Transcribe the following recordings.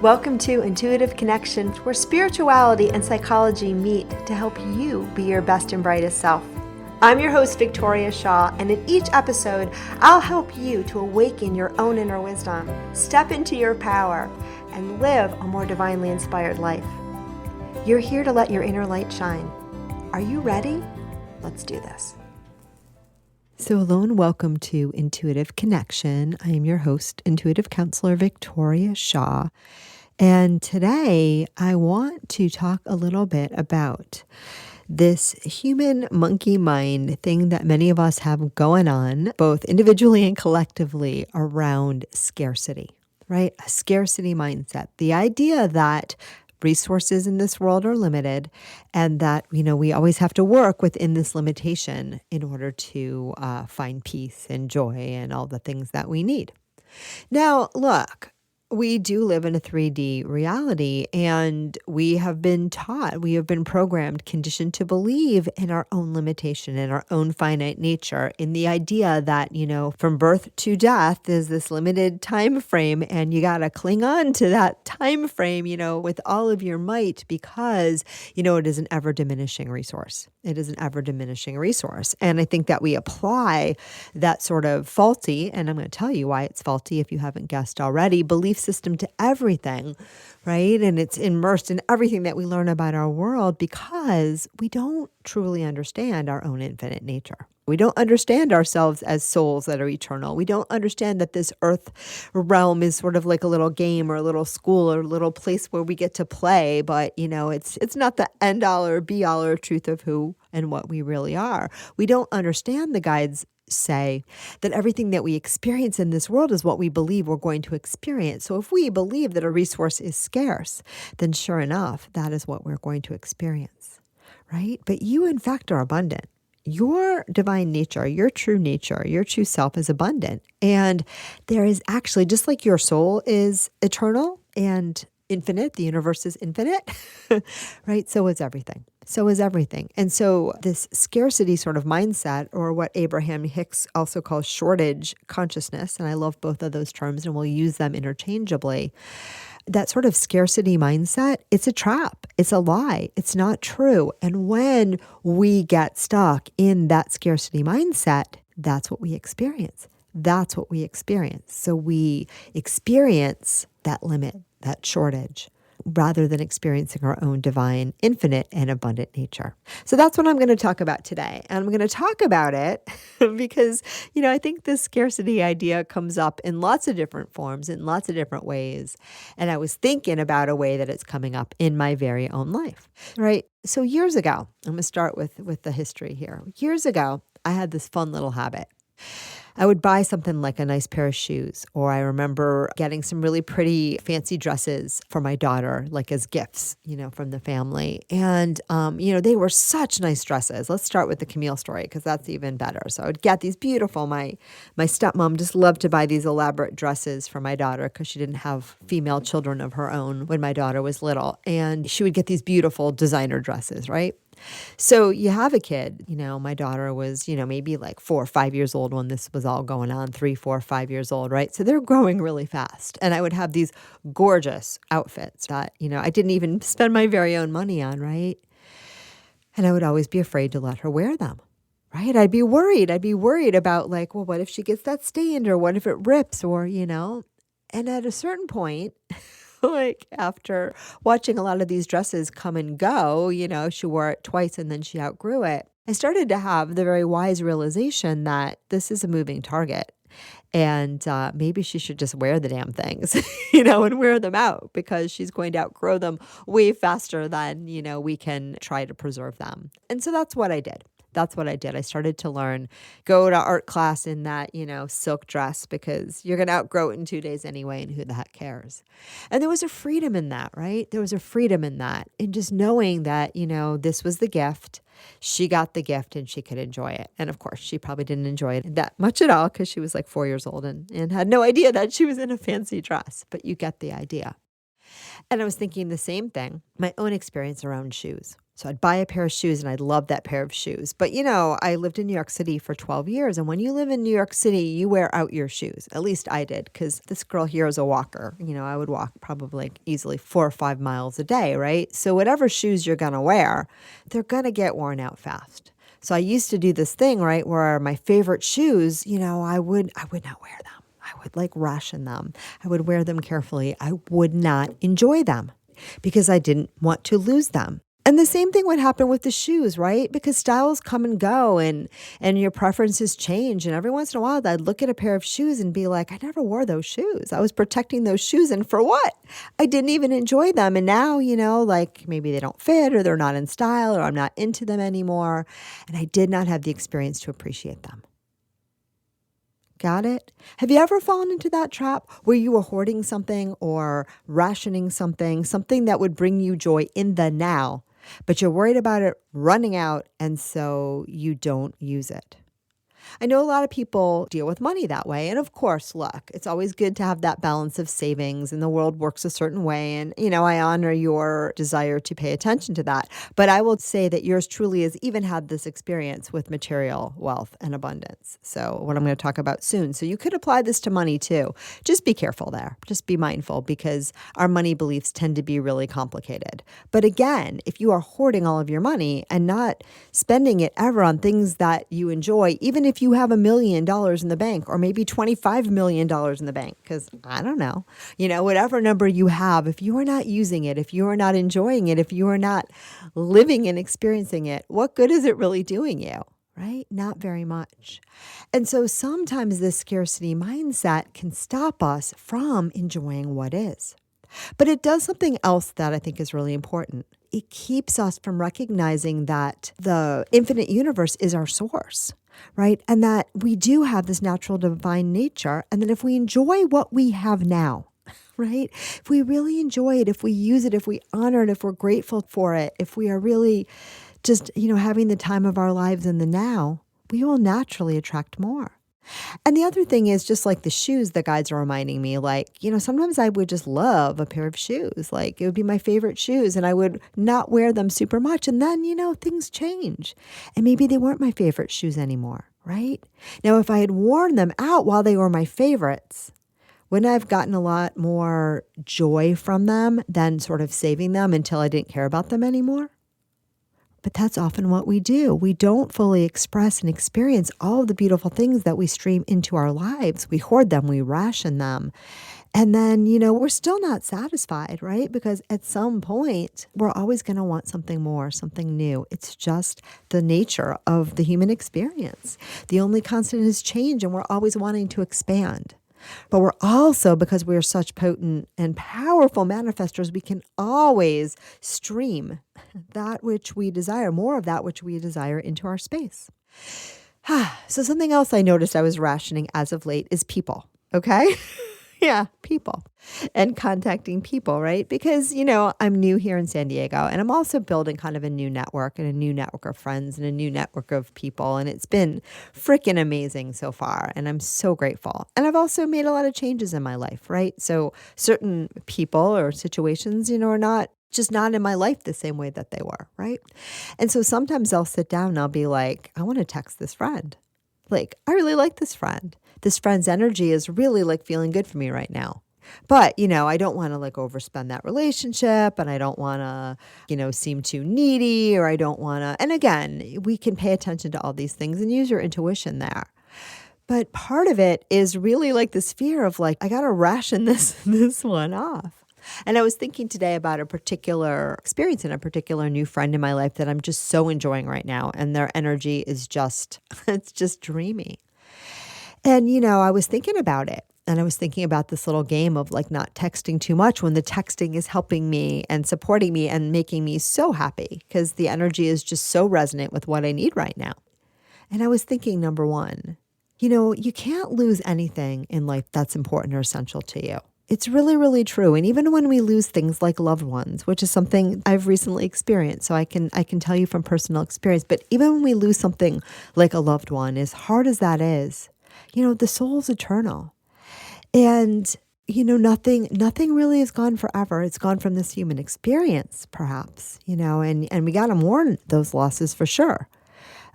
Welcome to Intuitive Connection, where spirituality and psychology meet to help you be your best and brightest self. I'm your host, Victoria Shaw, and in each episode, I'll help you to awaken your own inner wisdom, step into your power, and live a more divinely inspired life. You're here to let your inner light shine. Are you ready? Let's do this. So hello and welcome to Intuitive Connection. I am your host, intuitive counselor Victoria Shaw. And today I want to talk a little bit about this human monkey mind thing that many of us have going on, both individually and collectively, around scarcity, right? A scarcity mindset. The idea that resources in this world are limited and that, we always have to work within this limitation in order to find peace and joy and all the things that we need. Now, look, we do live in a 3D reality, and we have been taught, we have been programmed, conditioned to believe in our own limitation, in our own finite nature, in the idea that, from birth to death is this limited time frame, and you got to cling on to that time frame, with all of your might, because, it is an ever diminishing resource. It is an ever diminishing resource. And I think that we apply that sort of faulty, and I'm going to tell you why it's faulty if you haven't guessed already, belief system to everything, right? And it's immersed in everything that we learn about our world because we don't truly understand our own infinite nature. We don't understand ourselves as souls that are eternal. We don't understand that this earth realm is sort of like a little game or a little school or a little place where we get to play, but it's not the end all or be all or truth of who and what we really are. We don't understand the guides say that everything that we experience in this world is what we believe we're going to experience. So if we believe that a resource is scarce, then sure enough, that is what we're going to experience, right? But you, in fact, are abundant. Your divine nature, your true self is abundant. And there is actually, just like your soul is eternal and infinite, the universe is infinite, right? So is everything. And so this scarcity sort of mindset, or what Abraham Hicks also calls shortage consciousness, and I love both of those terms and we'll use them interchangeably, that sort of scarcity mindset, it's a trap. It's a lie. It's not true. And when we get stuck in that scarcity mindset, that's what we experience. So we experience that limit, that shortage, rather than experiencing our own divine, infinite, and abundant nature. So that's what I'm going to talk about today. And I'm going to talk about it because, I think this scarcity idea comes up in lots of different forms, in lots of different ways. And I was thinking about a way that it's coming up in my very own life, right? So years ago, I'm going to start with the history here. Years ago, I had this fun little habit. I would buy something like a nice pair of shoes, or I remember getting some really pretty fancy dresses for my daughter, like as gifts, from the family. And, they were such nice dresses. Let's start with the Camille story, because that's even better. So I would get these beautiful, my stepmom just loved to buy these elaborate dresses for my daughter because she didn't have female children of her own when my daughter was little. And she would get these beautiful designer dresses, right? So you have a kid, my daughter was, maybe like 4 or 5 years old when this was all going on, 3, 4, 5 years old, right? So they're growing really fast. And I would have these gorgeous outfits that, I didn't even spend my very own money on, right? And I would always be afraid to let her wear them, right? I'd be worried about like, well, what if she gets that stained, or what if it rips, or, and at a certain point, like after watching a lot of these dresses come and go, she wore it twice and then she outgrew it. I started to have the very wise realization that this is a moving target, and maybe she should just wear the damn things, and wear them out, because she's going to outgrow them way faster than, we can try to preserve them. And so that's what I did. I started to go to art class in that, silk dress, because you're going to outgrow it in 2 days anyway, and who the heck cares? And there was a freedom in that, right? There was a freedom in that, in just knowing that, this was the gift. She got the gift and she could enjoy it. And of course, she probably didn't enjoy it that much at all, because she was like 4 years old and had no idea that she was in a fancy dress, but you get the idea. And I was thinking the same thing, my own experience around shoes. So I'd buy a pair of shoes and I'd love that pair of shoes. But I lived in New York City for 12 years. And when you live in New York City, you wear out your shoes. At least I did, because this girl here is a walker. I would walk probably easily 4 or 5 miles a day, right? So whatever shoes you're going to wear, they're going to get worn out fast. So I used to do this thing, right, where my favorite shoes, I would not wear them. I would ration them. I would wear them carefully. I would not enjoy them because I didn't want to lose them. And the same thing would happen with the shoes, right? Because styles come and go and your preferences change. And every once in a while, I'd look at a pair of shoes and be like, I never wore those shoes. I was protecting those shoes. And for what? I didn't even enjoy them. And now, maybe they don't fit or they're not in style or I'm not into them anymore. And I did not have the experience to appreciate them. Got it? Have you ever fallen into that trap where you were hoarding something or rationing something that would bring you joy in the now, but you're worried about it running out and so you don't use it? I know a lot of people deal with money that way. And of course, look, it's always good to have that balance of savings and the world works a certain way. And, I honor your desire to pay attention to that. But I will say that yours truly has even had this experience with material wealth and abundance. So what I'm going to talk about soon. So you could apply this to money too. Just be careful there. Just be mindful because our money beliefs tend to be really complicated. But again, if you are hoarding all of your money and not spending it ever on things that you enjoy, even if you have $1 million in the bank or maybe $25 million in the bank, because I don't know, whatever number you have, if you are not using it, if you are not enjoying it, if you are not living and experiencing it, what good is it really doing you? Right? Not very much. And so sometimes this scarcity mindset can stop us from enjoying what is. But it does something else that I think is really important. It keeps us from recognizing that the infinite universe is our source, right? And that we do have this natural divine nature. And that if we enjoy what we have now, right? If we really enjoy it, if we use it, if we honor it, if we're grateful for it, if we are really just, having the time of our lives in the now, we will naturally attract more. And the other thing is just like the shoes, the guides are reminding me, sometimes I would just love a pair of shoes. It would be my favorite shoes and I would not wear them super much. And then, things change and maybe they weren't my favorite shoes anymore, right? Now, if I had worn them out while they were my favorites, wouldn't I have gotten a lot more joy from them than sort of saving them until I didn't care about them anymore? But that's often what we do. We don't fully express and experience all of the beautiful things that we stream into our lives. We hoard them, we ration them. And then, we're still not satisfied, right? Because at some point, we're always going to want something more, something new. It's just the nature of the human experience. The only constant is change, and we're always wanting to expand. But we're also, because we're such potent and powerful manifestors, we can always stream that which we desire, more of that which we desire into our space. So something else I noticed I was rationing as of late is people, okay? Yeah, people and contacting people, right? Because, I'm new here in San Diego and I'm also building kind of a new network and a new network of friends and a new network of people. And it's been freaking amazing so far. And I'm so grateful. And I've also made a lot of changes in my life, right? So certain people or situations, are not in my life the same way that they were, right? And so sometimes I'll sit down and I'll be like, I want to text this friend. I really like this friend. This friend's energy is really feeling good for me right now. But, I don't want to overspend that relationship and I don't want to, seem too needy or I don't want to. And again, we can pay attention to all these things and use your intuition there. But part of it is really this fear of I got to ration this one off. And I was thinking today about a particular experience and a particular new friend in my life that I'm just so enjoying right now. And their energy is it's just dreamy. And, I was thinking about it. And I was thinking about this little game of not texting too much when the texting is helping me and supporting me and making me so happy because the energy is just so resonant with what I need right now. And I was thinking, number one, you can't lose anything in life that's important or essential to you. It's really, really true. And even when we lose things like loved ones, which is something I've recently experienced, so I can tell you from personal experience, but even when we lose something like a loved one, as hard as that is, the soul's eternal. And nothing really is gone forever. It's gone from this human experience, perhaps, and we got to mourn those losses for sure.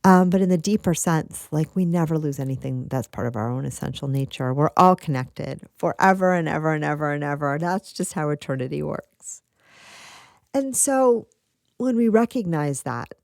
But in the deeper sense, like we never lose anything that's part of our own essential nature. We're all connected forever and ever and ever and ever. That's just how eternity works. And so when we recognize that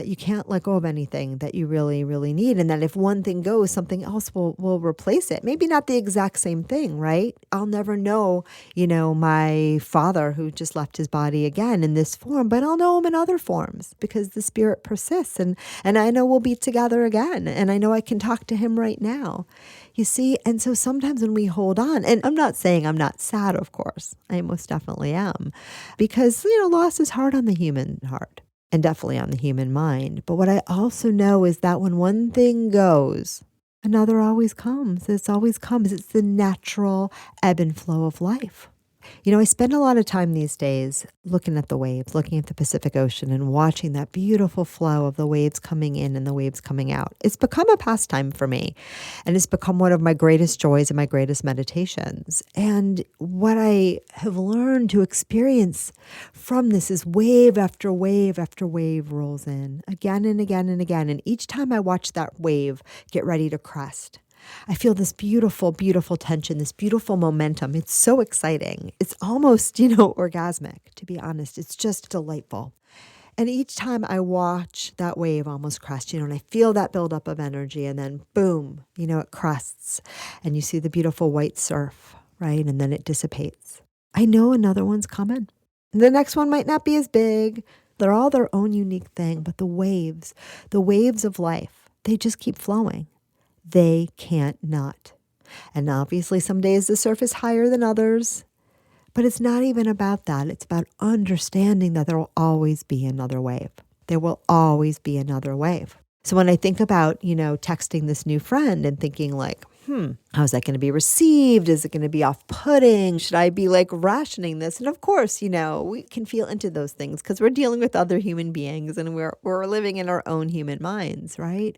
you can't let go of anything that you really, really need, and that if one thing goes, something else will replace it. Maybe not the exact same thing, right? I'll never know, my father who just left his body again in this form, but I'll know him in other forms because the spirit persists, and I know we'll be together again, and I know I can talk to him right now. You see, and so sometimes when we hold on, and I'm not saying I'm not sad, of course, I most definitely am, because, loss is hard on the human heart. And definitely on the human mind. But what I also know is that when one thing goes, another always comes. It's always comes. It's the natural ebb and flow of life. I spend a lot of time these days looking at the waves, looking at the Pacific Ocean and watching that beautiful flow of the waves coming in and the waves coming out. It's become a pastime for me, and it's become one of my greatest joys and my greatest meditations. And what I have learned to experience from this is wave after wave after wave rolls in again and again and again. And each time I watch that wave get ready to crest, I feel this beautiful, beautiful tension, this beautiful momentum. It's so exciting. It's almost, orgasmic, to be honest. It's just delightful. And each time I watch that wave almost crest, and I feel that buildup of energy, and then boom, it crests, and you see the beautiful white surf, right? And then it dissipates. I know another one's coming. The next one might not be as big. They're all their own unique thing, but the waves of life, they just keep flowing. They can't not. And obviously some days the surf is higher than others, but it's not even about that. It's about understanding that there will always be another wave. There will always be another wave. So when I think about, texting this new friend and thinking like, how's that going to be received? Is it going to be off-putting? Should I be rationing this? And of course, we can feel into those things because we're dealing with other human beings and we're living in our own human minds, right?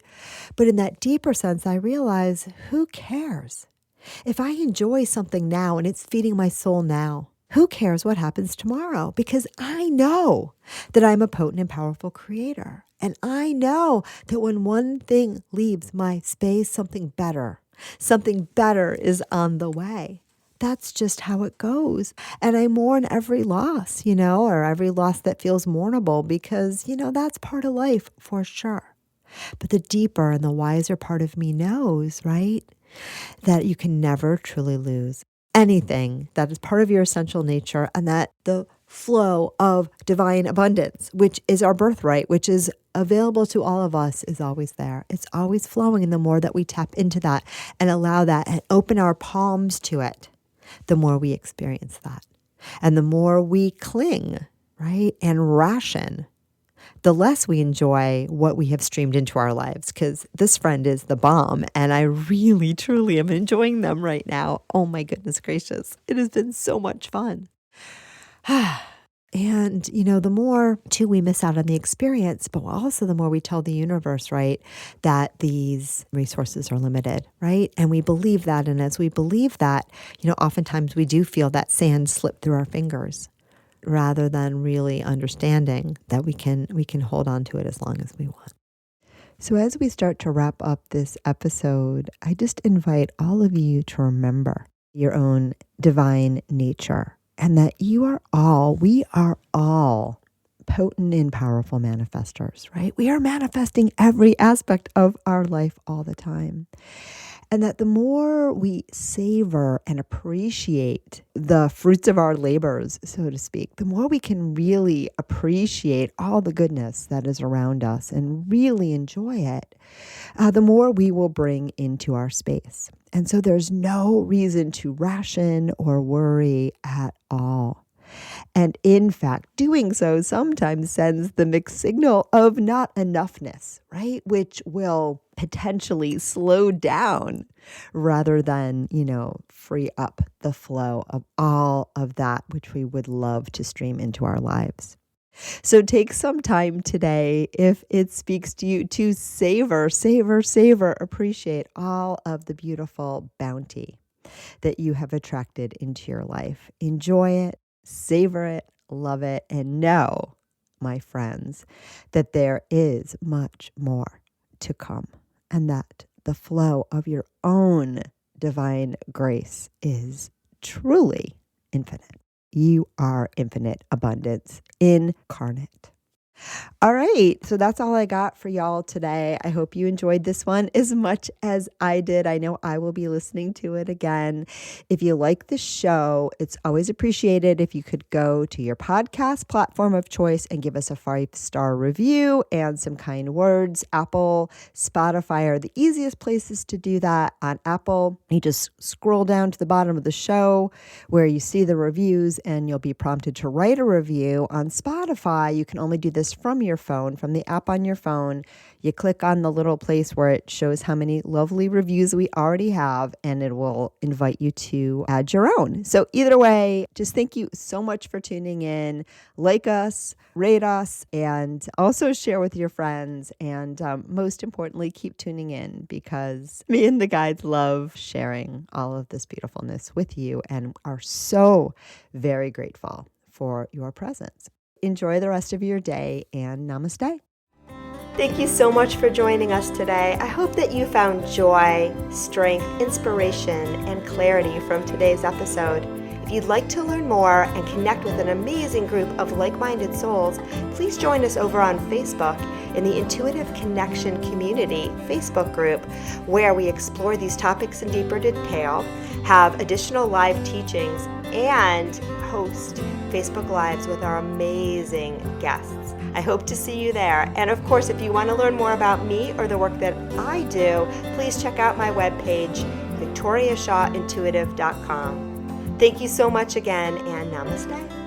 But in that deeper sense, I realize, who cares? If I enjoy something now and it's feeding my soul now, who cares what happens tomorrow? Because I know that I'm a potent and powerful creator. And I know that when one thing leaves my space, something better is on the way. That's just how it goes. And I mourn every loss, or every loss that feels mournable because, that's part of life for sure. But the deeper and the wiser part of me knows, right, that you can never truly lose anything that is part of your essential nature, and that the flow of divine abundance, which is our birthright, which is available to all of us, is always there. It's always flowing. And the more that we tap into that and allow that and open our palms to it, the more we experience that. And the more we cling, right, and ration, the less we enjoy what we have streamed into our lives, because this friend is the bomb, and I really, truly am enjoying them right now. Oh my goodness gracious. It has been so much fun. And, the more too we miss out on the experience, but also the more we tell the universe, right, that these resources are limited, right? And we believe that. And as we believe that, oftentimes we do feel that sand slip through our fingers, rather than really understanding that we can hold on to it as long as we want. So as we start to wrap up this episode, I just invite all of you to remember your own divine nature, and that we are all potent and powerful manifestors, right? We are manifesting every aspect of our life all the time. And that the more we savor and appreciate the fruits of our labors, so to speak, the more we can really appreciate all the goodness that is around us and really enjoy it, the more we will bring into our space. And so there's no reason to ration or worry at all. And in fact, doing so sometimes sends the mixed signal of not enoughness, right? Which will potentially slow down rather than, free up the flow of all of that which we would love to stream into our lives. So take some time today, if it speaks to you, to savor, appreciate all of the beautiful bounty that you have attracted into your life. Enjoy it, savor it, love it, and know, my friends, that there is much more to come, and that the flow of your own divine grace is truly infinite. You are infinite abundance incarnate. All right, so that's all I got for y'all today. I hope you enjoyed this one as much as I did. I know I will be listening to it again. If you like the show, it's always appreciated if you could go to your podcast platform of choice and give us a 5-star review and some kind words. Apple, Spotify are the easiest places to do that. On Apple, you just scroll down to the bottom of the show where you see the reviews and you'll be prompted to write a review. On Spotify, you can only do this from your phone, from the app on your phone. You click on the little place where it shows how many lovely reviews we already have, and it will invite you to add your own. So either way, just thank you so much for tuning in. Like us, rate us, and also share with your friends. And most importantly, keep tuning in, because me and the guides love sharing all of this beautifulness with you and are so very grateful for your presence. Enjoy the rest of your day, and namaste. Thank you so much for joining us today. I hope that you found joy, strength, inspiration, and clarity from today's episode. If you'd like to learn more and connect with an amazing group of like-minded souls, please join us over on Facebook in the Intuitive Connection Community Facebook group, where we explore these topics in deeper detail, have additional live teachings, and host Facebook Lives with our amazing guests. I hope to see you there. And of course, if you want to learn more about me or the work that I do, please check out my webpage, victoriashawintuitive.com. Thank you so much again, and namaste.